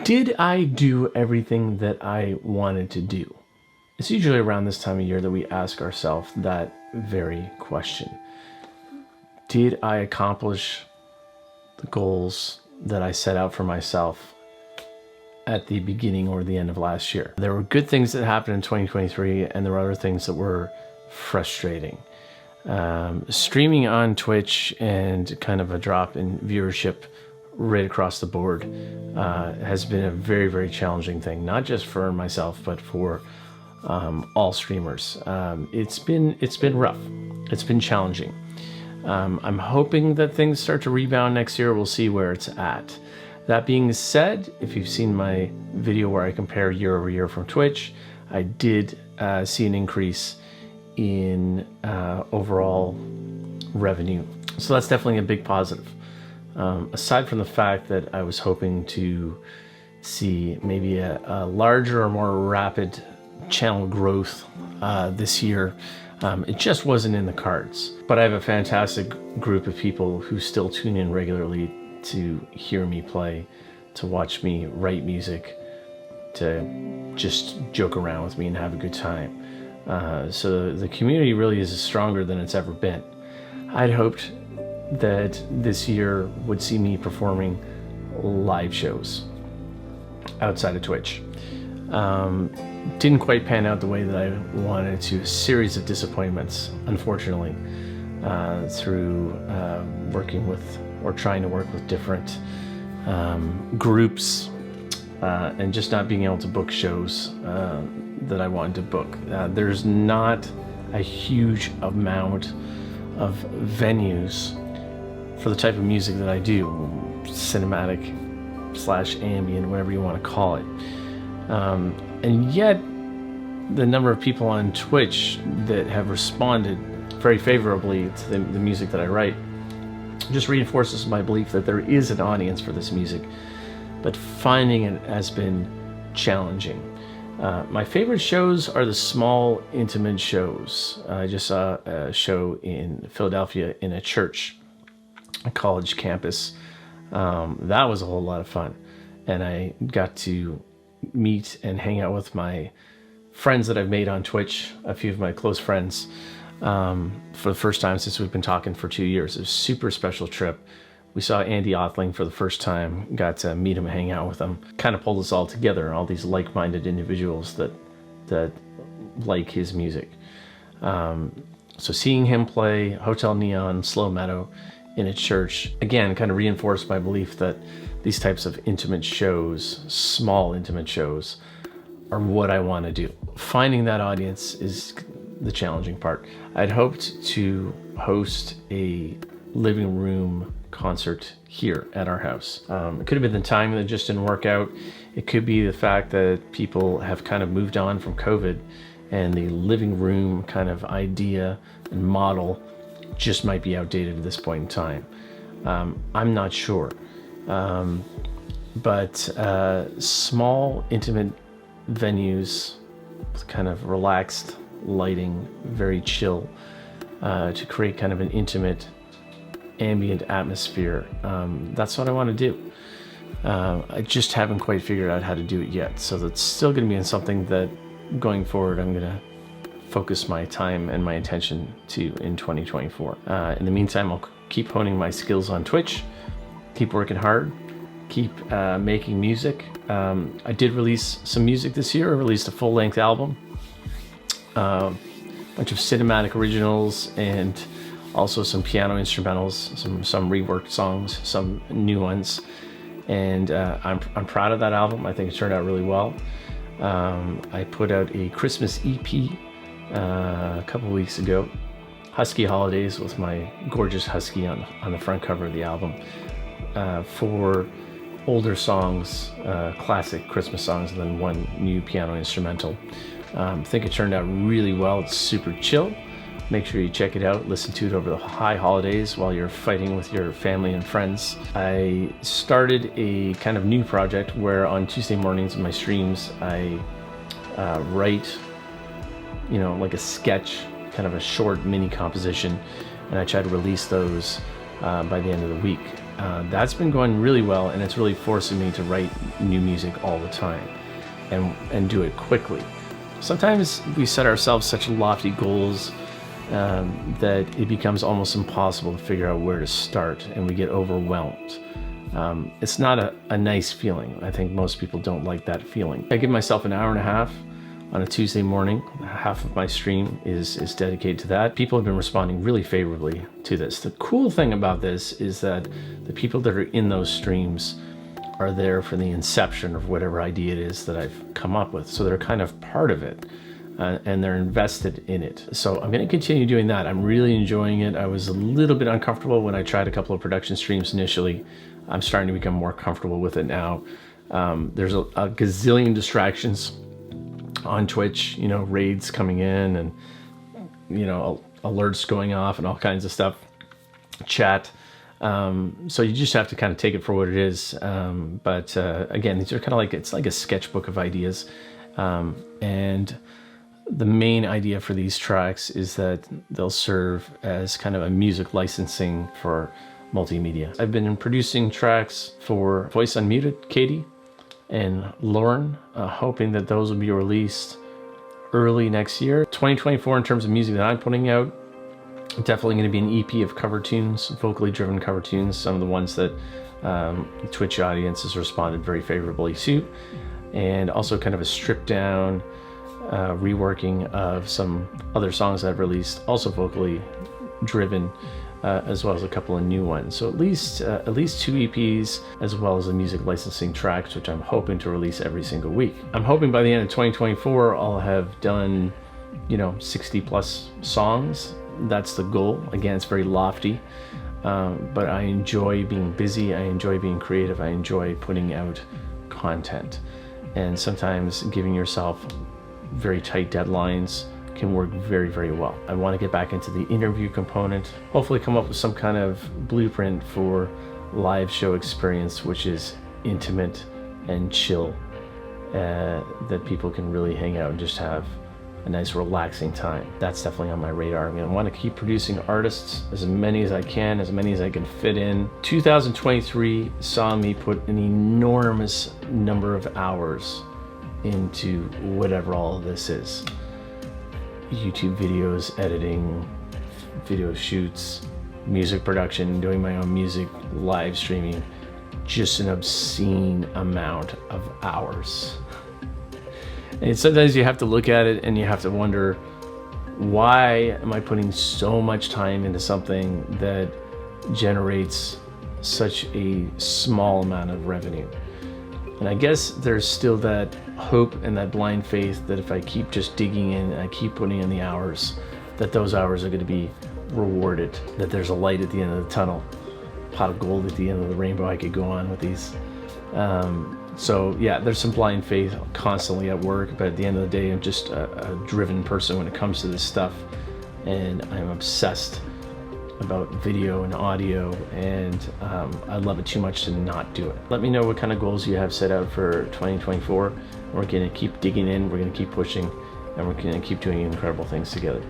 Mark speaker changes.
Speaker 1: Did I do everything that I wanted to do? It's usually around this time of year that we ask ourselves that very question. Did I accomplish the goals that I set out for myself at the beginning or the end of last year? There were good things that happened in 2023, and there were other things that were frustrating. Streaming on Twitch and kind of a drop in viewership right across the board has been a very, very challenging thing, not just for myself, but for all streamers. It's been rough. It's been challenging. I'm hoping that things start to rebound next year. We'll see where it's at. That being said, if you've seen my video where I compare year over year from Twitch, I did see an increase in overall revenue. So that's definitely a big positive. Aside from the fact that I was hoping to see maybe a larger or more rapid channel growth this year, it just wasn't in the cards. But I have a fantastic group of people who still tune in regularly to hear me play, to watch me write music, to just joke around with me and have a good time. So the community really is stronger than it's ever been. I'd hoped that this year would see me performing live shows outside of Twitch. Didn't quite pan out the way that I wanted to. A series of disappointments, unfortunately, through working with or trying to work with different groups and just not being able to book shows that I wanted to book. There's not a huge amount of venues for the type of music that I do, cinematic / ambient, whatever you want to call it. And yet, the number of people on Twitch that have responded very favorably to the music that I write just reinforces my belief that there is an audience for this music, but finding it has been challenging. My favorite shows are the small, intimate shows. I just saw a show in Philadelphia in a church, a college campus. That was a whole lot of fun. And I got to meet and hang out with my friends that I've made on Twitch, a few of my close friends, for the first time since we've been talking for 2 years. It was a super special trip. We saw Andy Othling for the first time, got to meet him, hang out with him. Kind of pulled us all together, all these like-minded individuals that like his music. So seeing him play Hotel Neon, Slow Meadow in a church, again, kind of reinforced my belief that these types of intimate shows, small intimate shows, are what I want to do. Finding that audience is the challenging part. I'd hoped to host a living room concert here at our house. It could have been the timing that just didn't work out. It could be the fact that people have kind of moved on from COVID and the living room kind of idea and model just might be outdated at this point in time. I'm not sure. But small, intimate venues with kind of relaxed lighting, very chill, to create kind of an intimate ambient atmosphere. That's what I want to do. I just haven't quite figured out how to do it yet. So that's still going to be something that going forward I'm going to focus my time and my attention to in 2024. In the meantime, I'll keep honing my skills on Twitch, keep working hard, keep making music. I did release some music this year. I released a full-length album, a bunch of cinematic originals, and also some piano instrumentals, some reworked songs, some new ones. And I'm proud of that album. I think it turned out really well. I put out a Christmas EP a couple weeks ago, Husky Holidays, with my gorgeous husky on the front cover of the album, for older songs, classic Christmas songs, and then one new piano instrumental. I think it turned out really well. It's super chill. Make sure you check it out, listen to it over the high holidays while you're fighting with your family and friends. I started a kind of new project where on Tuesday mornings in my streams, I write, like a sketch, kind of a short mini composition, and I try to release those by the end of the week. That's been going really well, and it's really forcing me to write new music all the time and do it quickly. Sometimes we set ourselves such lofty goals that it becomes almost impossible to figure out where to start, and we get overwhelmed. It's not a nice feeling. I think most people don't like that feeling. I give myself an hour and a half on a Tuesday morning. Half of my stream is dedicated to that. People have been responding really favorably to this. The cool thing about this is that the people that are in those streams are there for the inception of whatever idea it is that I've come up with. So they're kind of part of it, and they're invested in it. So I'm going to continue doing that. I'm really enjoying it. I was a little bit uncomfortable when I tried a couple of production streams initially. I'm starting to become more comfortable with it now. There's a gazillion distractions on Twitch, you know, raids coming in and, you know, alerts going off and all kinds of stuff, chat. So you just have to kind of take it for what it is. But again, these are kind of like, it's like a sketchbook of ideas. And the main idea for these tracks is that they'll serve as kind of a music licensing for multimedia. I've been producing tracks for Voice Unmuted, Katie, and Lauren, hoping that those will be released early next year. 2024, in terms of music that I'm putting out, definitely going to be an EP of cover tunes, vocally driven cover tunes, some of the ones that the Twitch audience has responded very favorably to, and also kind of a stripped down reworking of some other songs that I've released, also vocally driven, as well as a couple of new ones. So at least 2 EPs, as well as the music licensing tracks, which I'm hoping to release every single week. I'm hoping by the end of 2024, I'll have done, you know, 60 plus songs. That's the goal. Again, it's very lofty, but I enjoy being busy. I enjoy being creative. I enjoy putting out content. And sometimes giving yourself very tight deadlines can work very, very well. I want to get back into the interview component, hopefully come up with some kind of blueprint for live show experience, which is intimate and chill, that people can really hang out and just have a nice relaxing time. That's definitely on my radar. I mean, I want to keep producing artists, as many as I can, as many as I can fit in. 2023 saw me put an enormous number of hours into whatever all of this is. YouTube videos, editing, video shoots, music production, doing my own music, live streaming, just an obscene amount of hours. And sometimes you have to look at it and you have to wonder, why am I putting so much time into something that generates such a small amount of revenue? And I guess there's still that hope and that blind faith that if I keep just digging in and I keep putting in the hours, that those hours are going to be rewarded, that there's a light at the end of the tunnel, pot of gold at the end of the rainbow. I could go on with these. So yeah, there's some blind faith constantly at work, but at the end of the day, I'm just a driven person when it comes to this stuff, and I'm obsessed about video and audio, and I love it too much to not do it. Let me know what kind of goals you have set out for 2024. We're going to keep digging in, we're going to keep pushing, and we're going to keep doing incredible things together.